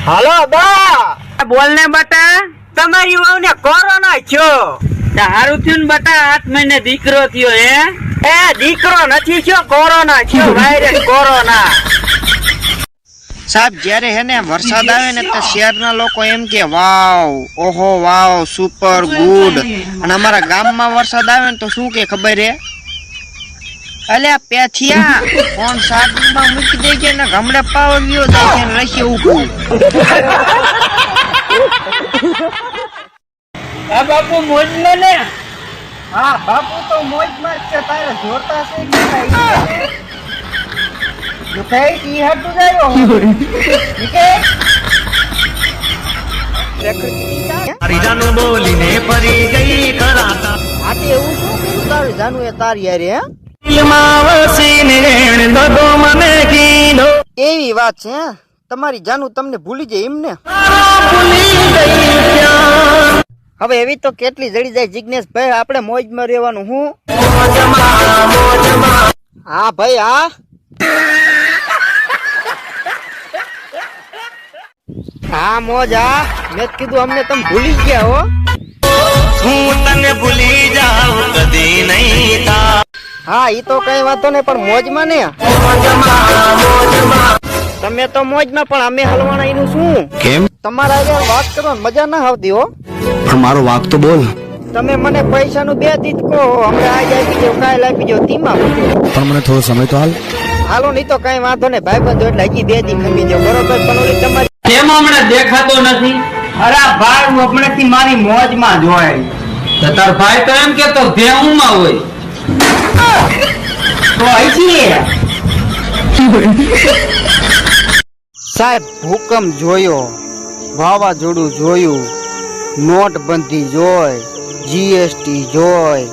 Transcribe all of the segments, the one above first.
હાલો બા, બોલ ને બટા. તમારી વહુને કોરોના થયો. હારું થયું ને બટા, 8 મહિને દીકરો થયો હે. એ દીકરો નથી થયો, કોરોના થયો, વાયરસ કોરોના. સાહેબ જ્યારે હે ને વરસાદ આવે ને તો શહેરના લોકો એમ કે વાવ, ઓહો વાવ, સુપર ગુડ. અને અમારા ગામમાં વરસાદ આવે ને તો શું કે ખબર હે? અલ્યા પેથિયા ફોન સાદમાં મૂકી દે કે ને ગમડે પાવર ગયો જાય કે રસી ઉભું. આ બાપુ મોજમાં ને. હા બાપુ તો મોજમાં જ છે. તારે જોતા છે કે કાઈ દુખાઈ ઈ હટું જાયો કે તારી જાનું બોલીને પરી ગઈ કરાતા આતે એવું શું કીધું તારું જાનું એ તારી યાર હે? દિલમાં વસીને દગો મને કીધો એવી વાત છે હે? તમારી જાનું તમને ભૂલી જાય એમ ને? ભૂલી ગઈ પ્યાર હવે એવી તો કેટલી જડી જાય જિગ્નેશ ભાઈ, આપણે મોજમાં રહેવાનું. હું હા ભાઈ હા હા મોજ હા. મેં કીધું અમને તમે ભૂલી ગયા હો. હું તને ભૂલી જાઉં કદી નહીં થા હા ઈ તો કઈ વાતો નહીં, પણ મોજમાં ને તમે તો મોજમાં, પણ અમે હલવાના એનું શું? કેમ? તમારા આગળ વાત કરવાની મજા ના આવતી હો. પણ મારો વાક તો બોલ. તમે મને પૈસાનું 2 દીધ કહો, હમણાં આજ આપી દો, કાલ આપી દો, તીમાં પણ મને થોડો સમય તો હાલ. હાલો નહીં તો કઈ વાંધો નહીં ભાઈબંધો, એટલે હજી 2 દી ખમી દો બરોબર. પણ ઓલી તમારી કેમ હમણાં દેખાતો નથી? અરે ભાઈ, હું હમણાંથી મારી મોજમાં જોય. તો તાર ભાઈ તો એમ કેતો ભેહુંમાં હોય. તો અહીંથી સાહેબ ભૂકંપ જોયો, વાવાઝોડું જોયું, નોટબંધી જોઈ, જીએસટી જોઈ,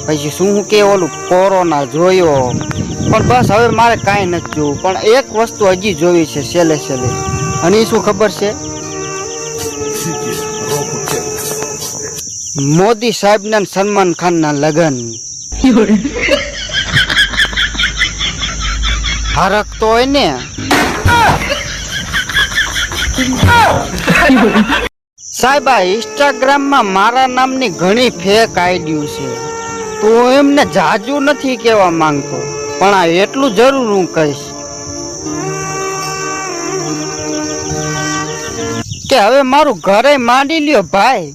પછી શું કે ઓલું કોરોના જોયો. પણ બસ હવે મારે કાંઈ નથી જોવું. પણ એક વસ્તુ હજી જોવી છે છેલ્લે છેલ્લે, અને એ શું ખબર છે? મોદી સાહેબના ને સલમાન ખાનના લગ્ન. હરક તો હોય ને. સાહેબ આ ઇન્સ્ટાગ્રામમાં મારા નામની ઘણી ફેક આઈડિયું છે, તો હું એમને જાજુ નથી કહેવા માંગતો, પણ આ એટલું જરૂર હું કહીશ કે હવે મારું ઘરે માંડી લ્યો ભાઈ.